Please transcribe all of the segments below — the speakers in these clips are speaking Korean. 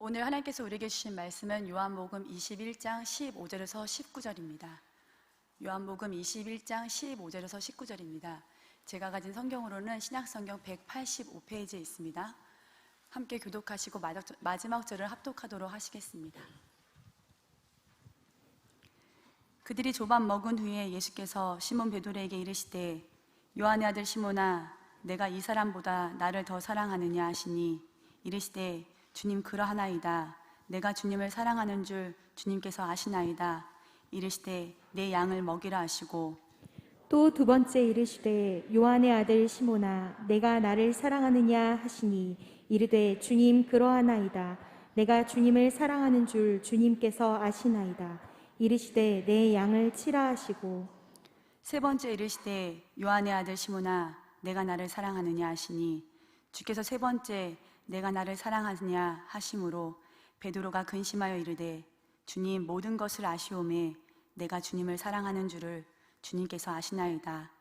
오늘 하나님께서 우리에게 주신 말씀은 요한복음 21장 15절에서 19절입니다. 요한복음 21장 15절에서 19절입니다. 제가 가진 성경으로는 신약성경 185페이지에 있습니다. 함께 교독하시고 마지막 절을 합독하도록 하시겠습니다. 그들이 조밥 먹은 후에 예수께서 시몬 베드로에게 이르시되 요한의 아들 시몬아 내가 이 사람보다 나를 더 사랑하느냐 하시니 이르시되 주님 그러하나이다. 내가 주님을 사랑하는 줄 주님께서 아시나이다. 이르시되 내 양을 먹이라 하시고 또 두 번째 이르시되 요한의 아들 시몬아 내가 나를 사랑하느냐 하시니 이르되 주님 그러하나이다. 내가 주님을 사랑하는 줄 주님께서 아시나이다. 이르시되 내 양을 치라 하시고 세 번째 이르시되 요한의 아들 시몬아 내가 나를 사랑하느냐 하시니 주께서 세 번째 내가 나를 사랑하느냐 하심으로 베드로가 근심하여 이르되 주님 모든 것을 아시오매 내가 주님을 사랑하는 줄을 주님께서 아시나이다.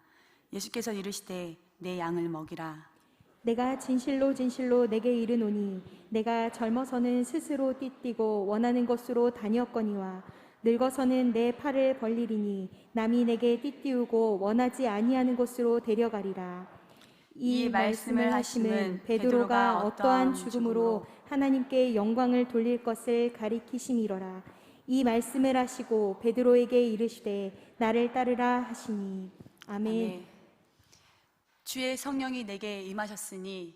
예수께서 이르시되 내 양을 먹이라. 내가 진실로 진실로 내게 이르노니 내가 젊어서는 스스로 띠띠고 원하는 곳으로 다녔거니와 늙어서는 내 팔을 벌리리니 남이 내게 띠띠우고 원하지 아니하는 곳으로 데려가리라. 이 말씀을 하심은 베드로가 어떠한 죽음으로 하나님께 영광을 돌릴 것을 가리키심이로라. 이 말씀을 하시고 베드로에게 이르시되 나를 따르라 하시니 아멘. 주의 성령이 내게 임하셨으니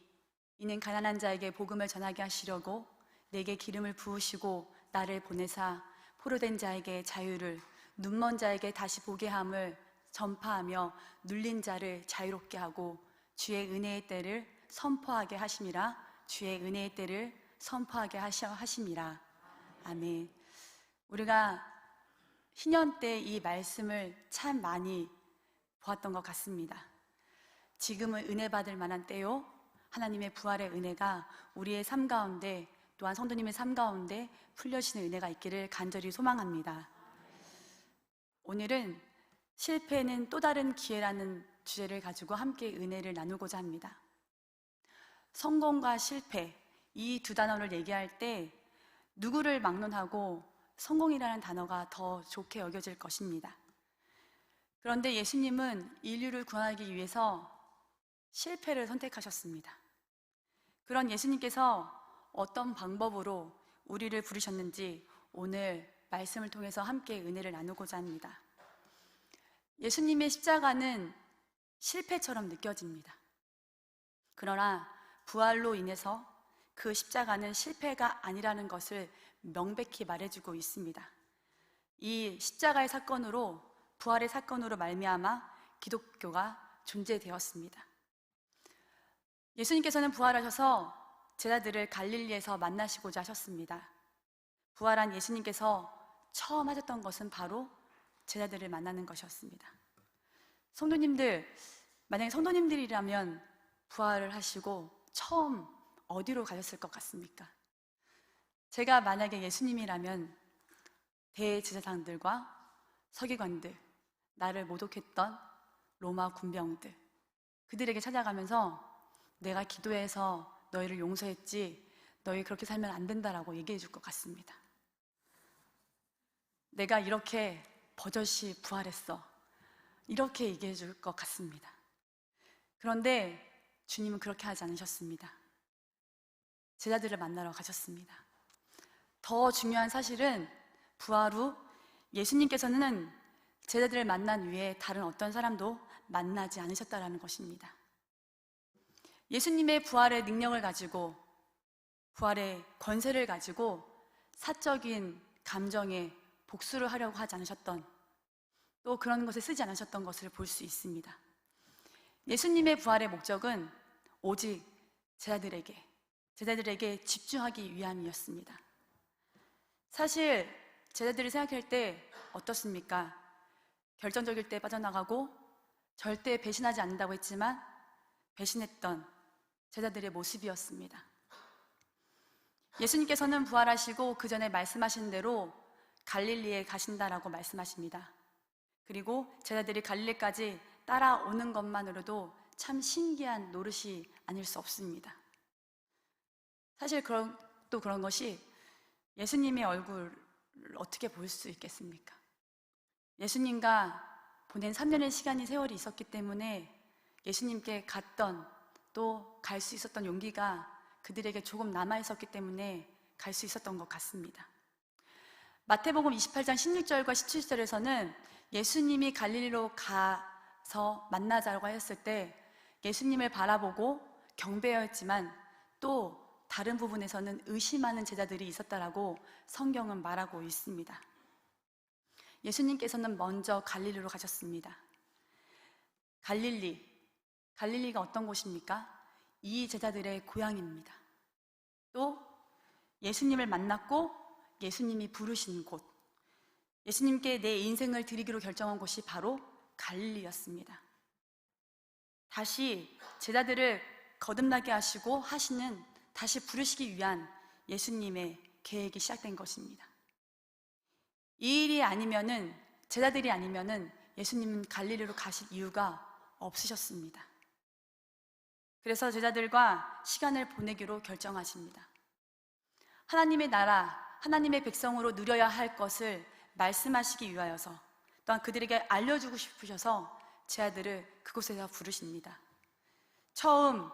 이는 가난한 자에게 복음을 전하게 하시려고 내게 기름을 부으시고 나를 보내사 포로된 자에게 자유를 눈먼 자에게 다시 보게 함을 전파하며 눌린 자를 자유롭게 하고 주의 은혜의 때를 선포하게 하심이라. 주의 은혜의 때를 선포하게 하심이라. 아멘. 우리가 신년 때 이 말씀을 참 많이 보았던 것 같습니다. 지금은 은혜 받을 만한 때요. 하나님의 부활의 은혜가 우리의 삶 가운데 또한 성도님의 삶 가운데 풀려지는 은혜가 있기를 간절히 소망합니다. 오늘은 실패는 또 다른 기회라는 주제를 가지고 함께 은혜를 나누고자 합니다. 성공과 실패, 이 두 단어를 얘기할 때 누구를 막론하고 성공이라는 단어가 더 좋게 여겨질 것입니다. 그런데 예수님은 인류를 구원하기 위해서 실패를 선택하셨습니다. 그런 예수님께서 어떤 방법으로 우리를 부르셨는지 오늘 말씀을 통해서 함께 은혜를 나누고자 합니다. 예수님의 십자가는 실패처럼 느껴집니다. 그러나 부활로 인해서 그 십자가는 실패가 아니라는 것을 명백히 말해주고 있습니다. 이 십자가의 사건으로 부활의 사건으로 말미암아 기독교가 존재되었습니다. 예수님께서는 부활하셔서 제자들을 갈릴리에서 만나시고자 하셨습니다. 부활한 예수님께서 처음 하셨던 것은 바로 제자들을 만나는 것이었습니다. 성도님들, 만약에 성도님들이라면 부활을 하시고 처음 어디로 가셨을 것 같습니까? 제가 만약에 예수님이라면 대제사장들과 서기관들, 나를 모독했던 로마 군병들, 그들에게 찾아가면서 내가 기도해서 너희를 용서했지 너희 그렇게 살면 안 된다라고 얘기해 줄 것 같습니다. 내가 이렇게 버젓이 부활했어, 이렇게 얘기해 줄 것 같습니다. 그런데 주님은 그렇게 하지 않으셨습니다. 제자들을 만나러 가셨습니다. 더 중요한 사실은 부활 후 예수님께서는 제자들을 만난 후에 다른 어떤 사람도 만나지 않으셨다는 것입니다. 예수님의 부활의 능력을 가지고, 부활의 권세를 가지고 사적인 감정에 복수를 하려고 하지 않으셨던, 또 그런 것에 쓰지 않으셨던 것을 볼 수 있습니다. 예수님의 부활의 목적은 오직 제자들에게 집중하기 위함이었습니다. 사실 제자들이 생각할 때 어떻습니까? 결정적일 때 빠져나가고 절대 배신하지 않는다고 했지만 배신했던 제자들의 모습이었습니다. 예수님께서는 부활하시고 그 전에 말씀하신 대로 갈릴리에 가신다라고 말씀하십니다. 그리고 제자들이 갈릴리까지 따라오는 것만으로도 참 신기한 노릇이 아닐 수 없습니다. 사실 그런 것이 예수님의 얼굴을 어떻게 볼 수 있겠습니까? 예수님과 보낸 3년의 세월이 있었기 때문에 예수님께 갔던, 또 갈 수 있었던 용기가 그들에게 조금 남아 있었기 때문에 갈 수 있었던 것 같습니다. 마태복음 28장 16절과 17절에서는 예수님이 갈릴리로 가서 만나자고 하였을 때 예수님을 바라보고 경배하였지만 또 다른 부분에서는 의심하는 제자들이 있었다라고 성경은 말하고 있습니다. 예수님께서는 먼저 갈릴리로 가셨습니다. 갈릴리가 어떤 곳입니까? 이 제자들의 고향입니다. 또 예수님을 만났고 예수님이 부르신 곳, 예수님께 내 인생을 드리기로 결정한 곳이 바로 갈릴리였습니다. 다시 제자들을 거듭나게 하시고 다시 부르시기 위한 예수님의 계획이 시작된 것입니다. 이 일이 아니면은, 제자들이 아니면은 예수님은 갈릴리로 가실 이유가 없으셨습니다. 그래서 제자들과 시간을 보내기로 결정하십니다. 하나님의 나라, 하나님의 백성으로 누려야 할 것을 말씀하시기 위하여서, 또한 그들에게 알려주고 싶으셔서 제자들을 그곳에서 부르십니다. 처음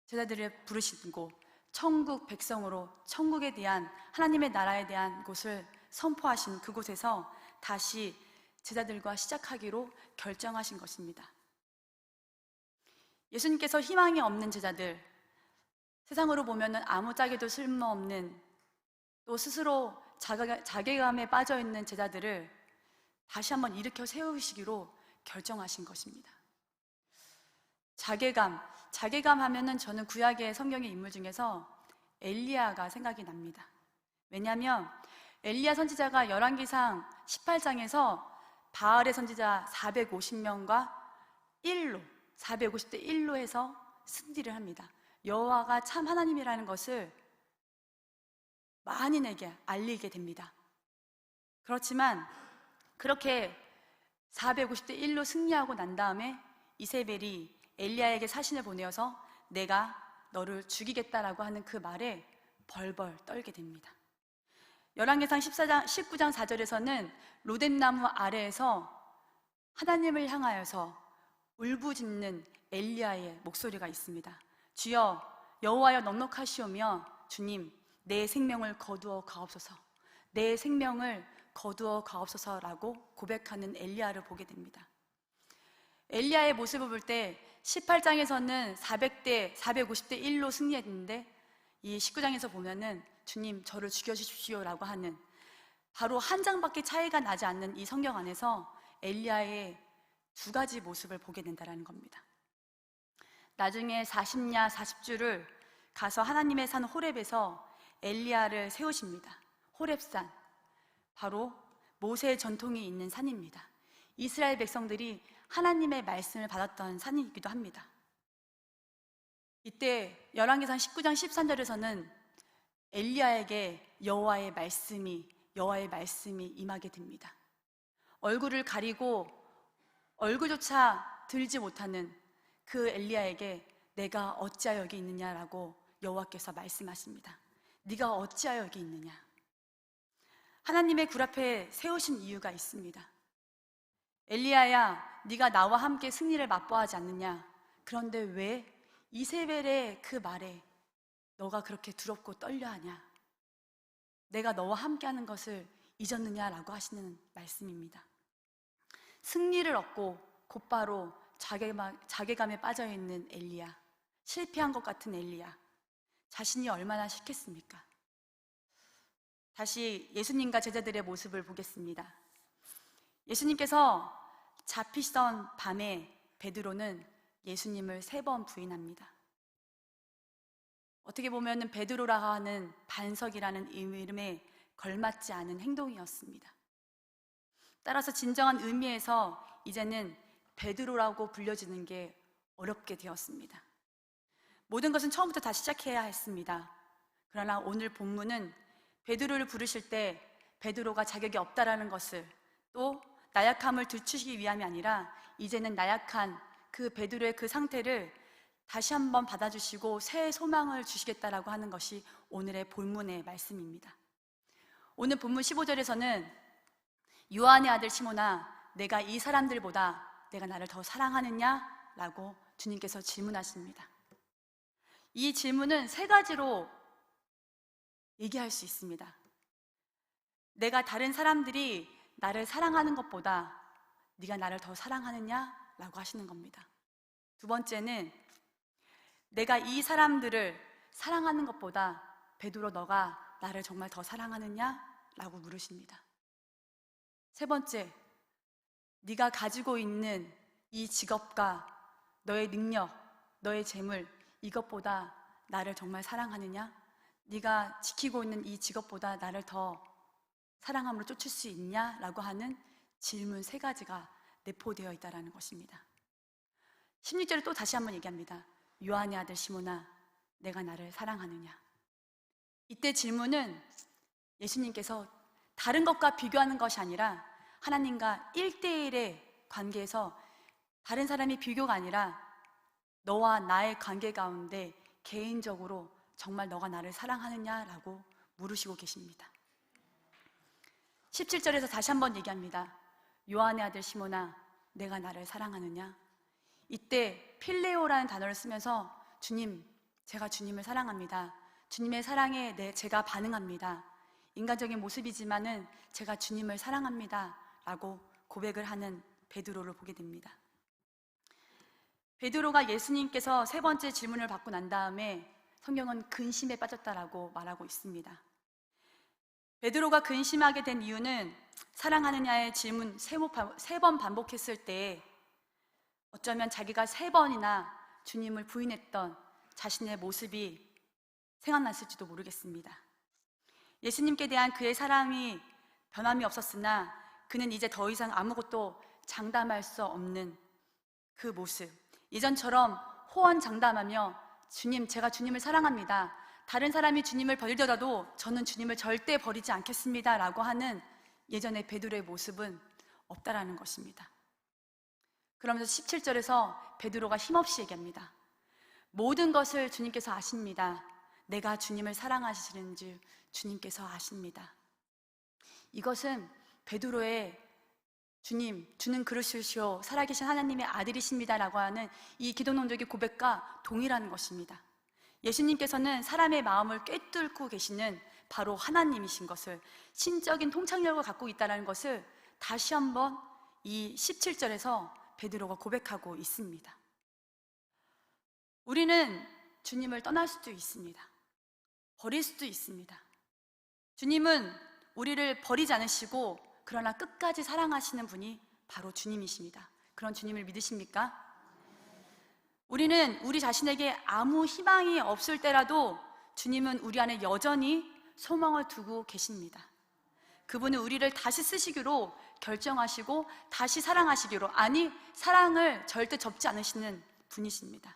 제자들을 부르시고 천국 백성으로 천국에 대한, 하나님의 나라에 대한 곳을 선포하신 그곳에서 다시 제자들과 시작하기로 결정하신 것입니다. 예수님께서 희망이 없는 제자들, 세상으로 보면 아무짝에도 쓸모없는, 또 스스로 자괴감에 빠져있는 제자들을 다시 한번 일으켜 세우시기로 결정하신 것입니다. 자괴감 하면은 저는 구약의 성경의 인물 중에서 엘리야가 생각이 납니다. 왜냐하면 엘리야 선지자가 열왕기상 18장에서 바알의 선지자 450명과 450대 1로 해서 승리를 합니다. 여호와가 참 하나님이라는 것을 만인에게 알리게 됩니다. 그렇지만 그렇게 450대 1로 승리하고 난 다음에 이세벨이 엘리야에게 사신을 보내어서 내가 너를 죽이겠다라고 하는 그 말에 벌벌 떨게 됩니다. 열왕기상 19장 4절에서는 로뎀나무 아래에서 하나님을 향하여서 울부짖는 엘리야의 목소리가 있습니다. 주여, 여호와여 넉넉하시오며 주님, 내 생명을 거두어 가옵소서, 내 생명을 거두어 가옵소서라고 고백하는 엘리야를 보게 됩니다. 엘리야의 모습을 볼 때 18장에서는 450대 1로 승리했는데 이 19장에서 보면은 주님 저를 죽여주십시오라고 하는, 바로 한 장밖에 차이가 나지 않는 이 성경 안에서 엘리야의 두 가지 모습을 보게 된다는 겁니다. 나중에 40냐 40주를 가서 하나님의 산 호렙에서 엘리야를 세우십니다. 호렙산, 바로 모세의 전통이 있는 산입니다. 이스라엘 백성들이 하나님의 말씀을 받았던 산이기도 합니다. 이때 열왕기상 19장 13절에서는 엘리야에게 여호와의 말씀이 임하게 됩니다. 얼굴을 가리고 얼굴조차 들지 못하는 그 엘리야에게 내가 어찌하여 여기 있느냐라고 여호와께서 말씀하십니다. 네가 어찌하여 여기 있느냐. 하나님의 굴 앞에 세우신 이유가 있습니다. 엘리야야, 네가 나와 함께 승리를 맛보아하지 않느냐. 그런데 왜 이세벨의 그 말에 너가 그렇게 두렵고 떨려하냐? 내가 너와 함께하는 것을 잊었느냐라고 하시는 말씀입니다. 승리를 얻고 곧바로 자괴감에 빠져있는 엘리야, 실패한 것 같은 엘리야, 자신이 얼마나 싫겠습니까? 다시 예수님과 제자들의 모습을 보겠습니다. 예수님께서 잡히시던 밤에 베드로는 예수님을 3번 부인합니다. 어떻게 보면 베드로라 하는 반석이라는 이름에 걸맞지 않은 행동이었습니다. 따라서 진정한 의미에서 이제는 베드로라고 불려지는 게 어렵게 되었습니다. 모든 것은 처음부터 다시 시작해야 했습니다. 그러나 오늘 본문은 베드로를 부르실 때 베드로가 자격이 없다라는 것을, 또 나약함을 들추시기 위함이 아니라 이제는 나약한 그 베드로의 그 상태를 다시 한번 받아주시고 새 소망을 주시겠다라고 하는 것이 오늘의 본문의 말씀입니다. 오늘 본문 15절에서는 요한의 아들 시몬아, 내가 이 사람들보다 내가 나를 더 사랑하느냐? 라고 주님께서 질문하십니다. 이 질문은 세 가지로 얘기할 수 있습니다. 내가 다른 사람들이 나를 사랑하는 것보다 네가 나를 더 사랑하느냐? 라고 하시는 겁니다. 두 번째는 내가 이 사람들을 사랑하는 것보다 베드로 너가 나를 정말 더 사랑하느냐? 라고 물으십니다. 세 번째, 네가 가지고 있는 이 직업과 너의 능력, 너의 재물, 이것보다 나를 정말 사랑하느냐? 네가 지키고 있는 이 직업보다 나를 더 사랑함으로 쫓을 수 있냐? 라고 하는 질문 세 가지가 내포되어 있다는 것입니다. 16절에 또 다시 한번 얘기합니다. 요한의 아들 시몬아, 내가 나를 사랑하느냐? 이때 질문은 예수님께서 다른 것과 비교하는 것이 아니라 하나님과 1대1의 관계에서 다른 사람이 비교가 아니라 너와 나의 관계 가운데 개인적으로 정말 너가 나를 사랑하느냐라고 물으시고 계십니다. 17절에서 다시 한번 얘기합니다. 요한의 아들 시몬아, 내가 나를 사랑하느냐? 이때 필레오라는 단어를 쓰면서 주님, 제가 주님을 사랑합니다. 주님의 사랑에 제가 반응합니다. 인간적인 모습이지만은 제가 주님을 사랑합니다. 라고 고백을 하는 베드로를 보게 됩니다. 베드로가 예수님께서 세 번째 질문을 받고 난 다음에 성경은 근심에 빠졌다라고 말하고 있습니다. 베드로가 근심하게 된 이유는 사랑하느냐의 질문 세 번 반복했을 때 어쩌면 자기가 3번이나 주님을 부인했던 자신의 모습이 생각났을지도 모르겠습니다. 예수님께 대한 그의 사랑이 변함이 없었으나 그는 이제 더 이상 아무것도 장담할 수 없는 그 모습, 이전처럼 호언장담하며 주님, 제가 주님을 사랑합니다. 다른 사람이 주님을 버리더라도 저는 주님을 절대 버리지 않겠습니다. 라고 하는 예전의 베드로의 모습은 없다라는 것입니다. 그러면서 17절에서 베드로가 힘없이 얘기합니다. 모든 것을 주님께서 아십니다. 내가 주님을 사랑하시는 줄 주님께서 아십니다. 이것은 베드로의 주님, 주는 그러시오, 살아계신 하나님의 아들이십니다 라고 하는 이 기독론적인 고백과 동일한 것입니다. 예수님께서는 사람의 마음을 꿰뚫고 계시는 바로 하나님이신 것을, 신적인 통찰력을 갖고 있다는 것을 다시 한번 이 17절에서 베드로가 고백하고 있습니다. 우리는 주님을 떠날 수도 있습니다. 버릴 수도 있습니다. 주님은 우리를 버리지 않으시고 그러나 끝까지 사랑하시는 분이 바로 주님이십니다. 그런 주님을 믿으십니까? 우리는 우리 자신에게 아무 희망이 없을 때라도 주님은 우리 안에 여전히 소망을 두고 계십니다. 그분은 우리를 다시 쓰시기로 결정하시고 다시 사랑하시기로, 아니 사랑을 절대 접지 않으시는 분이십니다.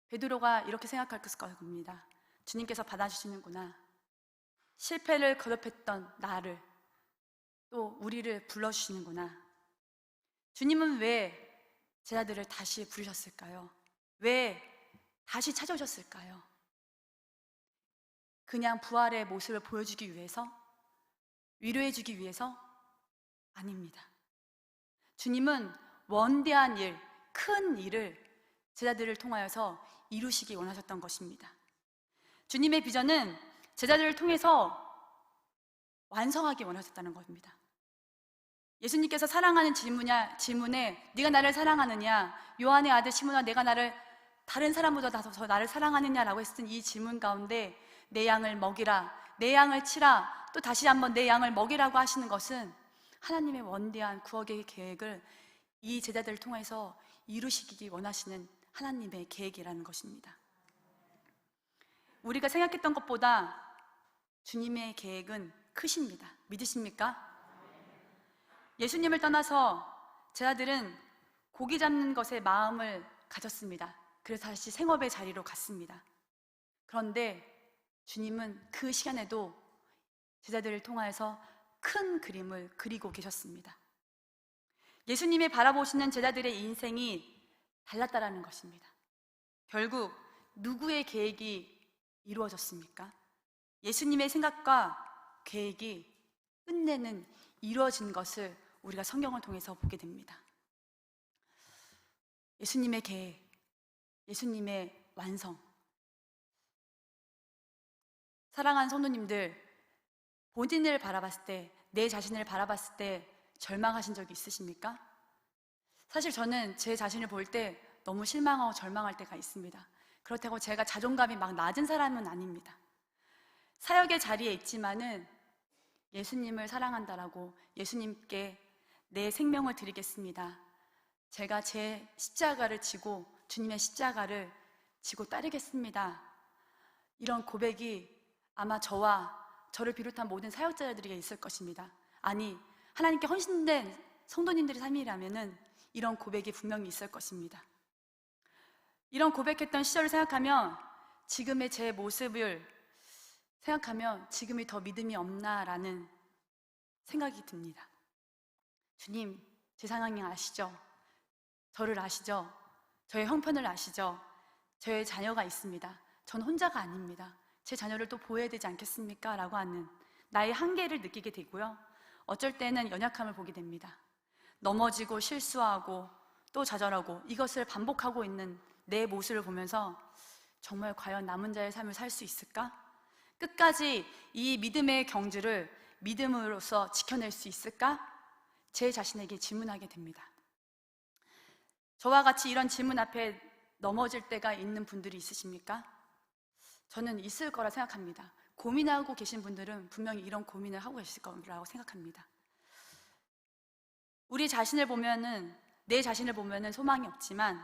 베드로가 이렇게 생각할 겁니다. 주님께서 받아주시는구나. 실패를 거듭했던 나를, 또 우리를 불러주시는구나. 주님은 왜 제자들을 다시 부르셨을까요? 왜 다시 찾아오셨을까요? 그냥 부활의 모습을 보여주기 위해서? 위로해주기 위해서? 아닙니다. 주님은 원대한 일, 큰 일을 제자들을 통하여서 이루시기 원하셨던 것입니다. 주님의 비전은 제자들을 통해서 완성하기 원하셨다는 겁니다. 예수님께서 사랑하는 질문에 네가 나를 사랑하느냐, 요한의 아들 시몬아 내가 나를 다른 사람보다 더 나를 사랑하느냐라고 했던 이 질문 가운데 내 양을 먹이라, 내 양을 치라, 또 다시 한번 내 양을 먹이라고 하시는 것은 하나님의 원대한 구원의 계획을 이 제자들을 통해서 이루시기 원하시는 하나님의 계획이라는 것입니다. 우리가 생각했던 것보다 주님의 계획은 크십니다. 믿으십니까? 예수님을 떠나서 제자들은 고기 잡는 것에 마음을 가졌습니다. 그래서 다시 생업의 자리로 갔습니다. 그런데 주님은 그 시간에도 제자들을 통하여서 큰 그림을 그리고 계셨습니다. 예수님이 바라보시는 제자들의 인생이 달랐다라는 것입니다. 결국 누구의 계획이 이루어졌습니까? 예수님의 생각과 계획이 끝내는 이루어진 것을 우리가 성경을 통해서 보게 됩니다. 예수님의 계획, 예수님의 완성. 사랑하는 성도님들, 본인을 바라봤을 때, 내 자신을 바라봤을 때 절망하신 적이 있으십니까? 사실 저는 제 자신을 볼 때 너무 실망하고 절망할 때가 있습니다. 그렇다고 제가 자존감이 막 낮은 사람은 아닙니다. 사역의 자리에 있지만은 예수님을 사랑한다라고 예수님께 내 생명을 드리겠습니다. 제가 제 십자가를 지고 주님의 십자가를 지고 따르겠습니다. 이런 고백이 아마 저와 저를 비롯한 모든 사역자들에게 있을 것입니다. 아니, 하나님께 헌신된 성도님들의 삶이라면은 이런 고백이 분명히 있을 것입니다. 이런 고백했던 시절을 생각하면 지금의 제 모습을 생각하면 지금이 더 믿음이 없나라는 생각이 듭니다. 주님, 제 상황이 아시죠? 저를 아시죠? 저의 형편을 아시죠? 저의 자녀가 있습니다. 전 혼자가 아닙니다. 제 자녀를 또 보호해야 되지 않겠습니까? 라고 하는 나의 한계를 느끼게 되고요. 어쩔 때는 연약함을 보게 됩니다. 넘어지고 실수하고 또 좌절하고 이것을 반복하고 있는 내 모습을 보면서 정말 과연 남은 자의 삶을 살 수 있을까? 끝까지 이 믿음의 경주를 믿음으로써 지켜낼 수 있을까? 제 자신에게 질문하게 됩니다. 저와 같이 이런 질문 앞에 넘어질 때가 있는 분들이 있으십니까? 저는 있을 거라 생각합니다. 고민하고 계신 분들은 분명히 이런 고민을 하고 계실 거라고 생각합니다. 우리 자신을 보면은, 내 자신을 보면은 소망이 없지만,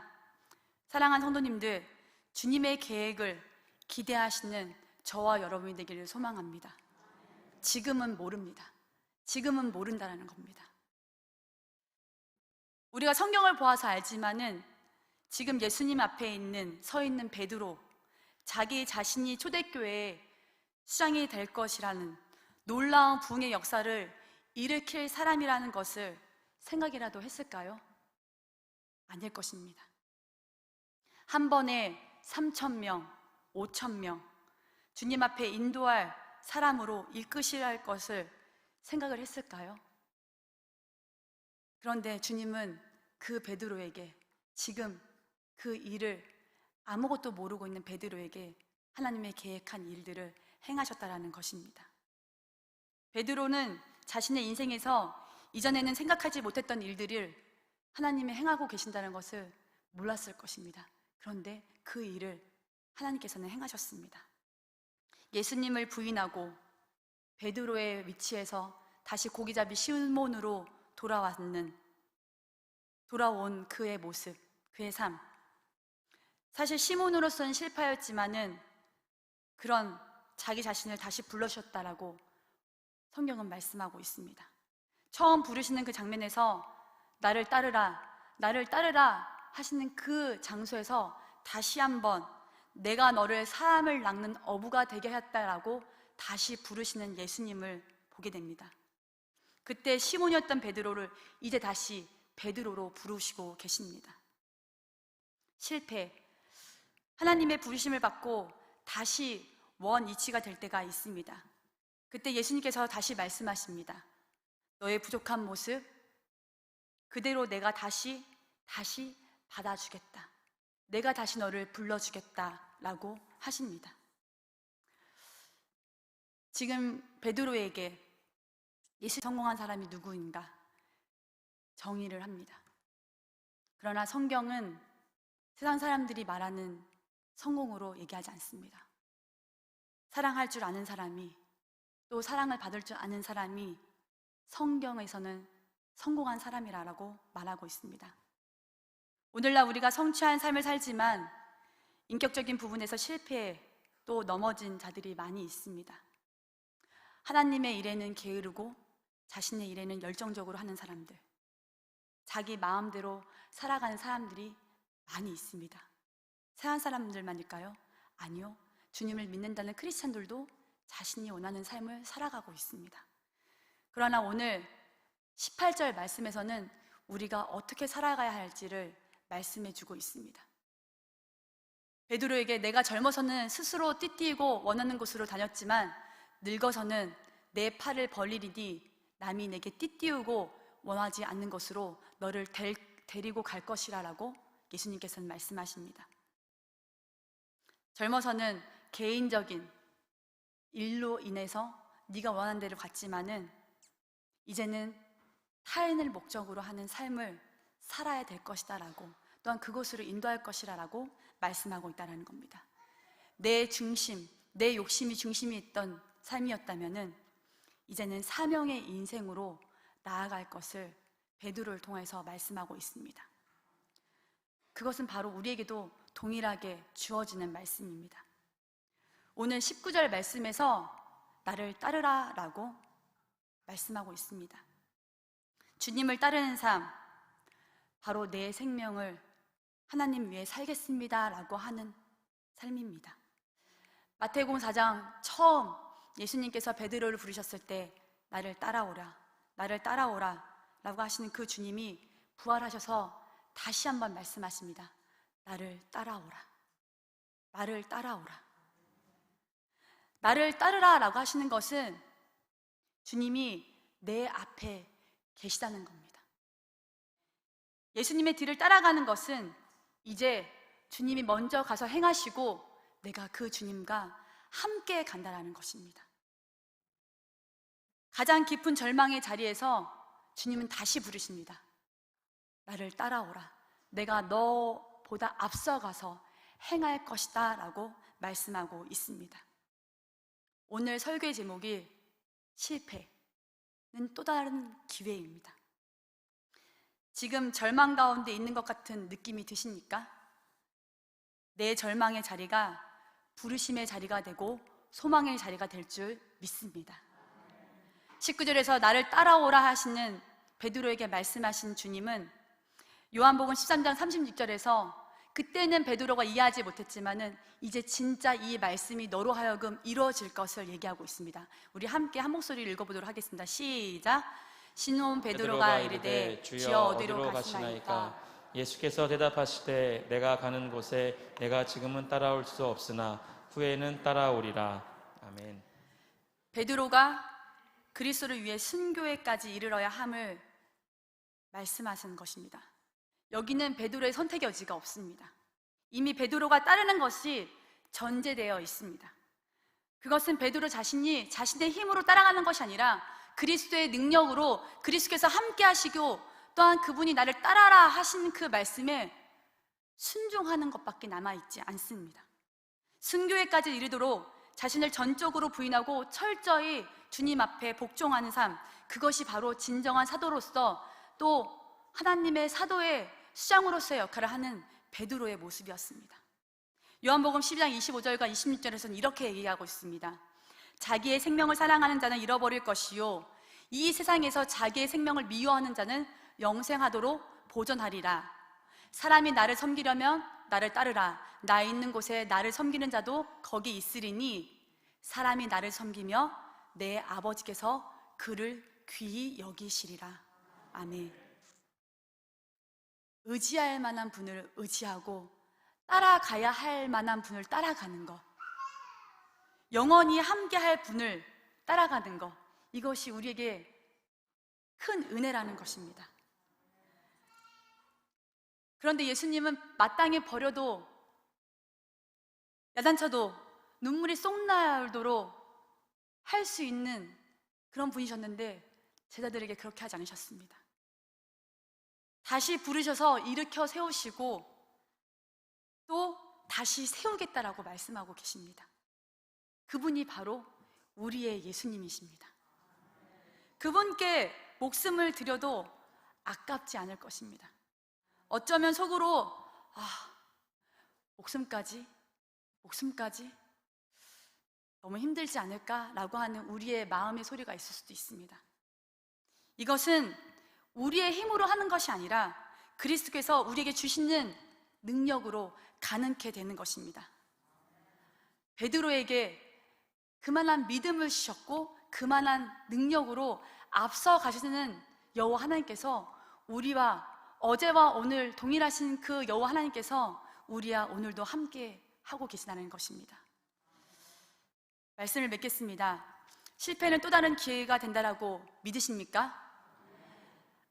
사랑하는 성도님들, 주님의 계획을 기대하시는 저와 여러분이 되기를 소망합니다. 지금은 모릅니다. 지금은 모른다는 겁니다. 우리가 성경을 보아서 알지만은 지금 예수님 앞에 서 있는 베드로, 자기 자신이 초대교회의 수장이 될 것이라는 놀라운 부흥의 역사를 일으킬 사람이라는 것을 생각이라도 했을까요? 아닐 것입니다. 한 번에 3,000명, 5,000명 주님 앞에 인도할 사람으로 이끄시려 할 것을 생각을 했을까요? 그런데 주님은 그 베드로에게, 지금 그 일을 아무것도 모르고 있는 베드로에게 하나님의 계획한 일들을 행하셨다라는 것입니다. 베드로는 자신의 인생에서 이전에는 생각하지 못했던 일들을 하나님이 행하고 계신다는 것을 몰랐을 것입니다. 그런데 그 일을 하나님께서는 행하셨습니다. 예수님을 부인하고 베드로의 위치에서 다시 고기잡이 시몬으로 돌아온 그의 모습, 그의 삶. 사실 시몬으로서는 실패였지만은 그런 자기 자신을 다시 불러주셨다라고 성경은 말씀하고 있습니다. 처음 부르시는 그 장면에서 나를 따르라, 나를 따르라 하시는 그 장소에서 다시 한번 내가 너를 사람을 낚는 어부가 되게 하였다라고 다시 부르시는 예수님을 보게 됩니다. 그때 시몬이었던 베드로를 이제 다시 베드로로 부르시고 계십니다. 실패, 하나님의 부르심을 받고 다시 원위치가 될 때가 있습니다. 그때 예수님께서 다시 말씀하십니다. 너의 부족한 모습 그대로 내가 다시 받아주겠다. 내가 다시 너를 불러주겠다라고 하십니다. 지금 베드로에게 예수 성공한 사람이 누구인가 정의를 합니다. 그러나 성경은 세상 사람들이 말하는 성공으로 얘기하지 않습니다. 사랑할 줄 아는 사람이, 또 사랑을 받을 줄 아는 사람이 성경에서는 성공한 사람이라고 말하고 있습니다. 오늘날 우리가 성취한 삶을 살지만 인격적인 부분에서 실패해 또 넘어진 자들이 많이 있습니다. 하나님의 일에는 게으르고 자신의 일에는 열정적으로 하는 사람들, 자기 마음대로 살아가는 사람들이 많이 있습니다. 세상 사람들만일까요? 아니요. 주님을 믿는다는 크리스찬들도 자신이 원하는 삶을 살아가고 있습니다. 그러나 오늘 18절 말씀에서는 우리가 어떻게 살아가야 할지를 말씀해 주고 있습니다. 베드로에게 내가 젊어서는 스스로 띠띠고 원하는 곳으로 다녔지만 늙어서는 내 팔을 벌리리니 남이 내게 띠띠우고 원하지 않는 것으로 너를 데리고 갈 것이라 라고 예수님께서는 말씀하십니다. 젊어서는 개인적인 일로 인해서 네가 원하는 대로 갔지만은 이제는 타인을 목적으로 하는 삶을 살아야 될 것이다 라고, 또한 그곳으로 인도할 것이라 라고 말씀하고 있다는 겁니다. 내 중심, 내 욕심이 중심이 있던 삶이었다면은 이제는 사명의 인생으로 나아갈 것을 베드로를 통해서 말씀하고 있습니다. 그것은 바로 우리에게도 동일하게 주어지는 말씀입니다. 오늘 19절 말씀에서 나를 따르라 라고 말씀하고 있습니다. 주님을 따르는 삶, 바로 내 생명을 하나님 위해 살겠습니다 라고 하는 삶입니다. 마태복음 4장 처음 예수님께서 베드로를 부르셨을 때 나를 따라오라, 나를 따라오라 라고 하시는 그 주님이 부활하셔서 다시 한번 말씀하십니다. 나를 따라오라, 나를 따라오라. 나를 따르라 라고 하시는 것은 주님이 내 앞에 계시다는 겁니다. 예수님의 뒤를 따라가는 것은 이제 주님이 먼저 가서 행하시고 내가 그 주님과 함께 간다라는 것입니다. 가장 깊은 절망의 자리에서 주님은 다시 부르십니다. 나를 따라오라. 내가 너보다 앞서가서 행할 것이다 라고 말씀하고 있습니다. 오늘 설교의 제목이 실패는 또 다른 기회입니다. 지금 절망 가운데 있는 것 같은 느낌이 드십니까? 내 절망의 자리가 부르심의 자리가 되고 소망의 자리가 될 줄 믿습니다. 19절에서 나를 따라오라 하시는 베드로에게 말씀하신 주님은 요한복음 13장 36절에서 그때는 베드로가 이해하지 못했지만은 이제 진짜 이 말씀이 너로 하여금 이루어질 것을 얘기하고 있습니다. 우리 함께 한 목소리를 읽어보도록 하겠습니다. 시작. 시몬 베드로가 이르되 주여 어디로 가시나이까? 예수께서 대답하시되 내가 가는 곳에 내가 지금은 따라올 수 없으나 후에는 따라오리라. 아멘. 베드로가 그리스도를 위해 순교에까지 이르러야 함을 말씀하시는 것입니다. 여기는 베드로의 선택의 여지가 없습니다. 이미 베드로가 따르는 것이 전제되어 있습니다. 그것은 베드로 자신이 자신의 힘으로 따라가는 것이 아니라 그리스도의 능력으로 그리스도께서 함께 하시고 또한 그분이 나를 따라라 하신 그 말씀에 순종하는 것밖에 남아있지 않습니다. 순교에까지 이르도록 자신을 전적으로 부인하고 철저히 주님 앞에 복종하는 삶, 그것이 바로 진정한 사도로서 또 하나님의 사도의 수장으로서의 역할을 하는 베드로의 모습이었습니다. 요한복음 12장 25절과 26절에서는 이렇게 얘기하고 있습니다. 자기의 생명을 사랑하는 자는 잃어버릴 것이요 이 세상에서 자기의 생명을 미워하는 자는 영생하도록 보존하리라. 사람이 나를 섬기려면 나를 따르라. 나 있는 곳에 나를 섬기는 자도 거기 있으리니 사람이 나를 섬기며 내 아버지께서 그를 귀히 여기시리라. 아멘. 의지할 만한 분을 의지하고 따라가야 할 만한 분을 따라가는 것, 영원히 함께 할 분을 따라가는 것, 이것이 우리에게 큰 은혜라는 것입니다. 그런데 예수님은 마땅히 버려도 야단쳐도 눈물이 쏙 나도록 할 수 있는 그런 분이셨는데 제자들에게 그렇게 하지 않으셨습니다. 다시 부르셔서 일으켜 세우시고 또 다시 세우겠다라고 말씀하고 계십니다. 그분이 바로 우리의 예수님이십니다. 그분께 목숨을 드려도 아깝지 않을 것입니다. 어쩌면 속으로 목숨까지 너무 힘들지 않을까라고 하는 우리의 마음의 소리가 있을 수도 있습니다. 이것은 우리의 힘으로 하는 것이 아니라 그리스도께서 우리에게 주시는 능력으로 가능케 되는 것입니다. 베드로에게 그만한 믿음을 주셨고 그만한 능력으로 앞서 가시는 여호와 하나님께서 우리와 어제와 오늘 동일하신 그 여호와 하나님께서 우리와 오늘도 함께 하고 계시다는 것입니다. 말씀을 맺겠습니다. 실패는 또 다른 기회가 된다라고 믿으십니까?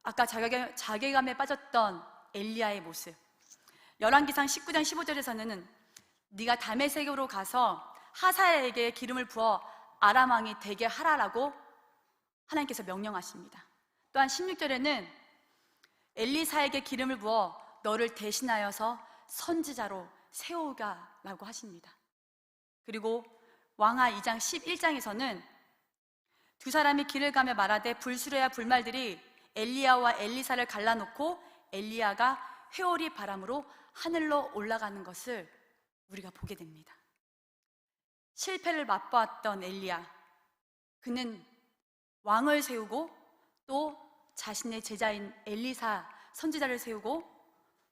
아까 자괴감에 빠졌던 엘리야의 모습, 열왕기상 19장 15절에서는 네가 다메섹으로 가서 하사엘에게 기름을 부어 아람 왕이 되게 하라라고 하나님께서 명령하십니다. 또한 16절에는 엘리사에게 기름을 부어 너를 대신하여서 선지자로 세우가라고 하십니다. 그리고 왕하 2장 11장에서는 두 사람이 길을 가며 말하되 불수레와 불말들이 엘리야와 엘리사를 갈라놓고 엘리야가 회오리 바람으로 하늘로 올라가는 것을 우리가 보게 됩니다. 실패를 맛보았던 엘리야, 그는 왕을 세우고 또 자신의 제자인 엘리사 선지자를 세우고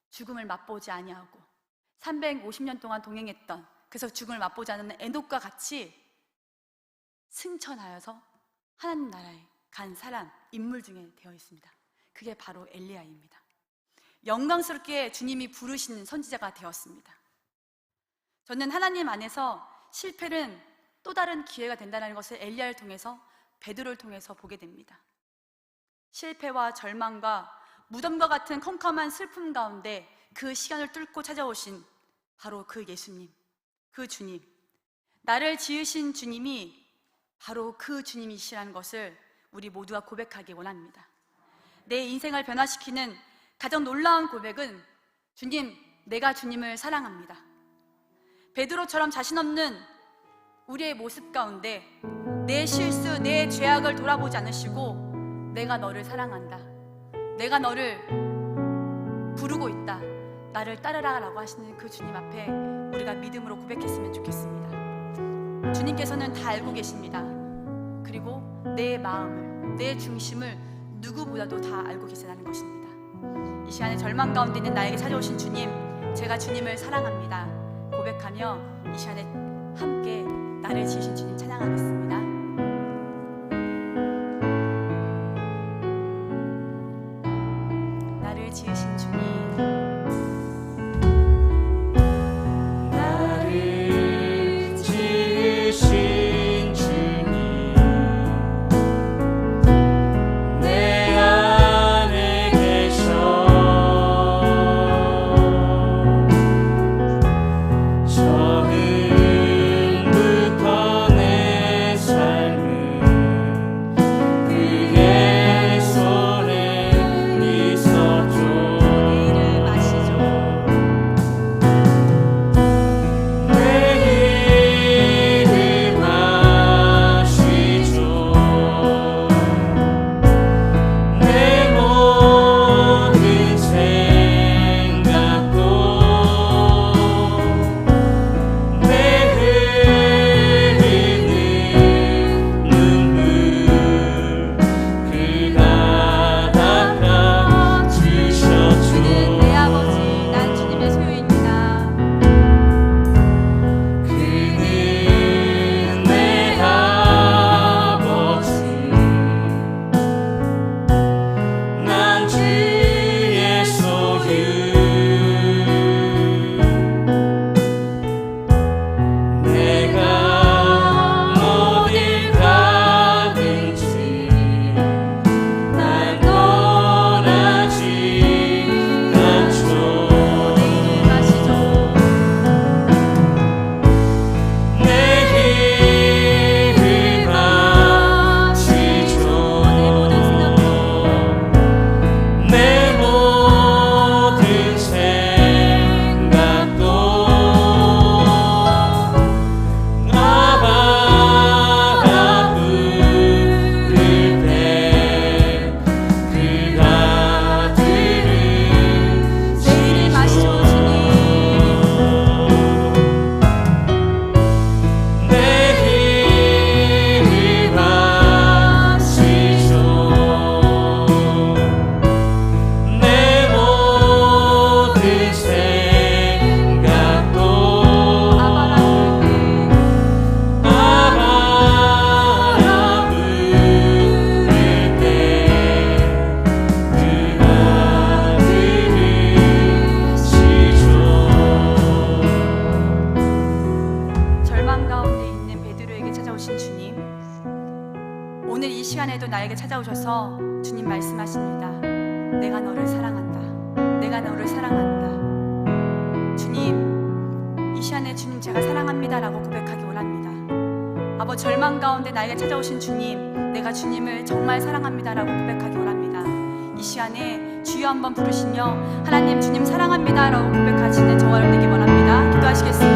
죽음을 맛보지 아니하고 350년 동안 동행했던, 그래서 죽음을 맛보지 않는 에녹과 같이 승천하여서 하나님 나라에 간 사람, 인물 중에 되어 있습니다. 그게 바로 엘리야입니다. 영광스럽게 주님이 부르시는 선지자가 되었습니다. 저는 하나님 안에서 실패는 또 다른 기회가 된다는 것을 엘리야를 통해서, 베드로를 통해서 보게 됩니다. 실패와 절망과 무덤과 같은 컴컴한 슬픔 가운데 그 시간을 뚫고 찾아오신 바로 그 예수님, 그 주님, 나를 지으신 주님이 바로 그 주님이시라는 것을 우리 모두가 고백하기 원합니다. 내 인생을 변화시키는 가장 놀라운 고백은 주님, 내가 주님을 사랑합니다. 베드로처럼 자신 없는 우리의 모습 가운데 내 실수, 내 죄악을 돌아보지 않으시고 내가 너를 사랑한다, 내가 너를 부르고 있다, 나를 따르라라고 하시는 그 주님 앞에 우리가 믿음으로 고백했으면 좋겠습니다. 주님께서는 다 알고 계십니다. 그리고 내 마음을, 내 중심을 누구보다도 다 알고 계시다는 것입니다. 이 시간에 절망 가운데 있는 나에게 찾아오신 주님, 제가 주님을 사랑합니다 고백하며 이 시간에 함께 나를 지으신 주님 찬양하겠습니다. 나를 지으신 주님, 나를 지으신 주님, 내 안에 계셔 처음부터 내 삶 시간에도 나에게 찾아오셔서 주님 말씀하십니다. 내가 너를 사랑한다. 내가 너를 사랑한다. 주님, 이 시간에 주님 제가 사랑합니다라고 고백하기 원합니다. 아버지, 절망 가운데 나에게 찾아오신 주님, 내가 주님을 정말 사랑합니다라고 고백하기 원합니다. 이 시간에 주여 한번 부르시며 하나님 주님 사랑합니다라고 고백하시는 저와 여러분 되기 원합니다. 기도하시겠습니다.